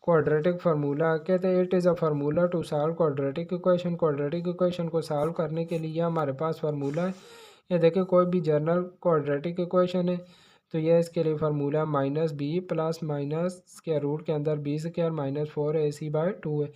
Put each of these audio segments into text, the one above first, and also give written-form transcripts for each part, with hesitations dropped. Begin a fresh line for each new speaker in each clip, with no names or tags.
Quadratic formula कहते हैं it is a formula to solve quadratic equation. Quadratic equation को solve करने के लिए हमारे पास फार्मूला है। ये देखिए कोई भी जनरल क्वाड्रेटिक इक्वेशन है तो यह इसके लिए formula minus B plus minus square root के अंदर बी स्क्वायर माइनस 4ac/2 है।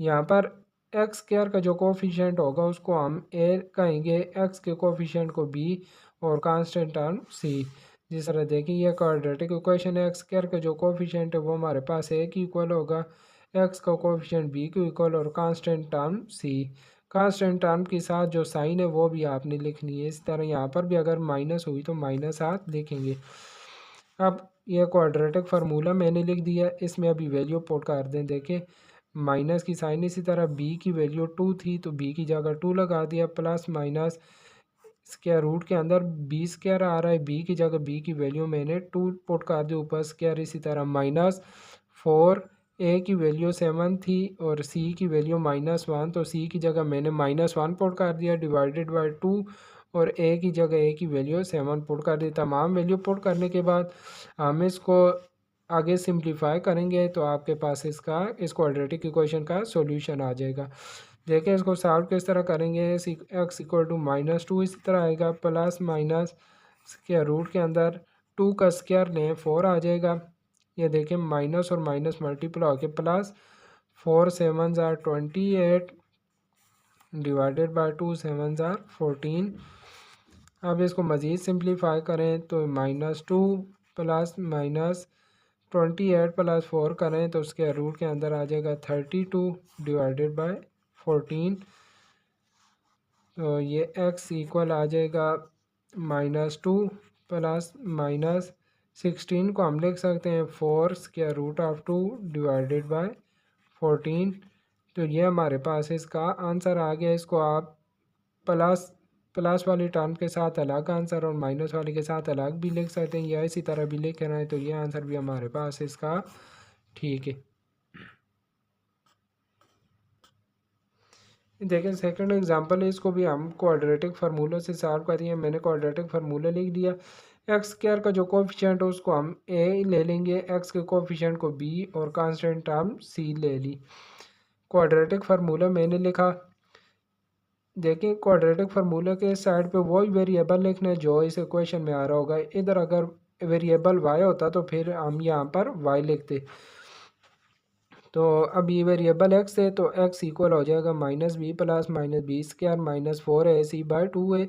यहाँ पर एक्स स्क्वायर का जो कोफिशिएंट होगा उसको हम ए कहेंगे, एक्स के कोफिशिएंट को बी और कांस्टेंट टर्म सी। जिस तरह देखिए ये क्वाड्रेटिक इक्वेशन है, एक्स स्क्वायर का जो कोफिशिएंट है वो हमारे पास ए की इक्वल होगा, एक्स का कोफिशिएंट बी के इक्वल और कांस्टेंट टर्म सी। कांस्टेंट टर्म के साथ जो साइन है वो भी आपने लिखनी है। इस तरह यहाँ पर भी अगर माइनस हुई तो माइनस आप लिखेंगे। अब यह क्वाड्रेटिक फार्मूला मैंने लिख दिया, इसमें अभी वैल्यू पुट कर दें। देखिए माइनस की साइन, इसी तरह बी की वैल्यू 2 थी तो बी की जगह 2 लगा दिया, प्लस माइनस स्क्वायर रूट के अंदर बी स्क्वायर आ रहा है, बी की जगह बी की वैल्यू मैंने 2 पुट कर दी ऊपर स्क्वायर। इसी तरह माइनस 4, ए की वैल्यू 7 थी और सी की वैल्यू -1 तो सी की जगह मैंने -1 पुट कर दिया डिवाइडेड बाय 2 और ए की जगह ए की वैल्यू 7 पुट कर दी। तमाम वैल्यू पुट करने के बाद हम इसको आगे सिंप्लीफाई करेंगे तो आपके पास इस क्वाड्रेटिक इक्वेशन का सॉल्यूशन आ जाएगा। देखिए इसको सॉल्व किस तरह करेंगे। एक्स इक्वल टू -2 इसी तरह आएगा, प्लस माइनस स्क्वायर रूट के अंदर 2 का स्क्वायर लें 4 आ जाएगा। ये देखिए माइनस और माइनस मल्टीप्लाई होकर प्लस 4 7 ज़ार 28 डिवाइडेड बाय 2 7 ज़ार 14। अब इसको मज़ीद सिंप्लीफाई करें तो -2 प्लस माइनस 28 प्लस 4 करें तो उसके रूट के अंदर आ जाएगा 32 डिवाइडेड बाय 14। तो ये x इक्वल आ जाएगा -2 प्लस माइनस 16 को हम लिख सकते हैं 4 square root of 2 divided by 14। तो ये हमारे पास इसका आंसर आ गया। इसको आप प्लस वाली टर्म के साथ अलग आंसर और माइनस वाली के साथ अलग भी लिख सकते हैं या इसी तरह भी लिख रहे हैं, तो ये आंसर भी हमारे पास इसका ठीक है। देखिए सेकंड एग्जांपल है, इसको भी हम क्वाड्रेटिक फार्मूला से सॉल्व करेंगे। मैंने क्वाड्रेटिक फार्मूला लिख दिया। एक्स स्क्वायर का जो कोफिशिएंट है उसको हम ए ले लेंगे, एक्स के कोफिशिएंट को बी और कांस्टेंट टर्म सी ले ली। क्वाड्रेटिक फार्मूला मैंने लिखा। देखिए क्वाड्रेटिक फार्मूला के साइड पे वही वेरिएबल लिखना है जो इस इक्वेशन में आ रहा होगा। इधर अगर वेरिएबल वाई होता तो फिर हम यहाँ पर वाई लिखते। तो अब ये वेरिएबल एक्स है तो एक्स इक्वल हो जाएगा -b plus -b square -4ac/2 है।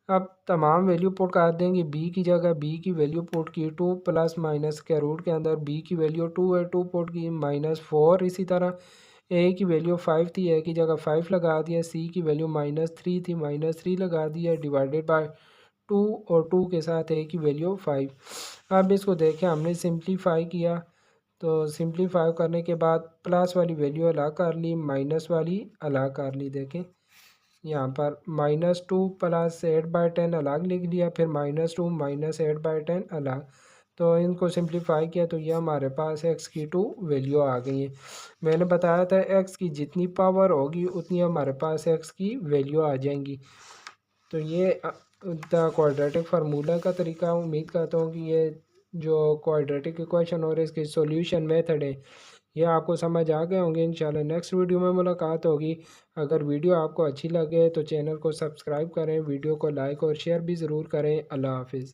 अब तमाम वैल्यू पुट कर देंगे। बी की जगह बी की वैल्यू पुट की 2 प्लस माइनस स्क्वायर रूट के अंदर बी की वैल्यू 2 है, 2 पुट की -4। इसी तरह ए की वैल्यू 5 थी, ए की जगह 5 लगा दिया। सी की वैल्यू -3 थी, -3 लगा दिया डिवाइडेड बाय 2 और 2 के साथ ए की वैल्यू 5। अब इसको देखें हमने सिंप्लीफाई किया तो सिंप्लीफाई करने के बाद प्लस वाली वैल्यू अलग कर ली, माइनस वाली अलग कर ली। देखें यहाँ पर -2 प्लस 8/10 अलग लिख लिया, फिर -2 माइनस 8/10 अलग। तो इनको सिंप्लीफाई किया तो ये हमारे पास x की 2 वैल्यू आ गई है। मैंने बताया था x की जितनी पावर होगी उतनी हमारे पास x की वैल्यू आ जाएंगी। तो ये द क्वाड्रेटिक फार्मूला का तरीका। उम्मीद करता हूँ कि ये जो क्वाड्रेटिक इक्वेशन और इसके सॉल्यूशन मेथड है ये आपको समझ आ गए होंगे। इंशाल्लाह नेक्स्ट वीडियो में मुलाकात होगी। अगर वीडियो आपको अच्छी लगे तो चैनल को सब्सक्राइब करें, वीडियो को लाइक और शेयर भी ज़रूर करें। अल्लाह हाफिज़।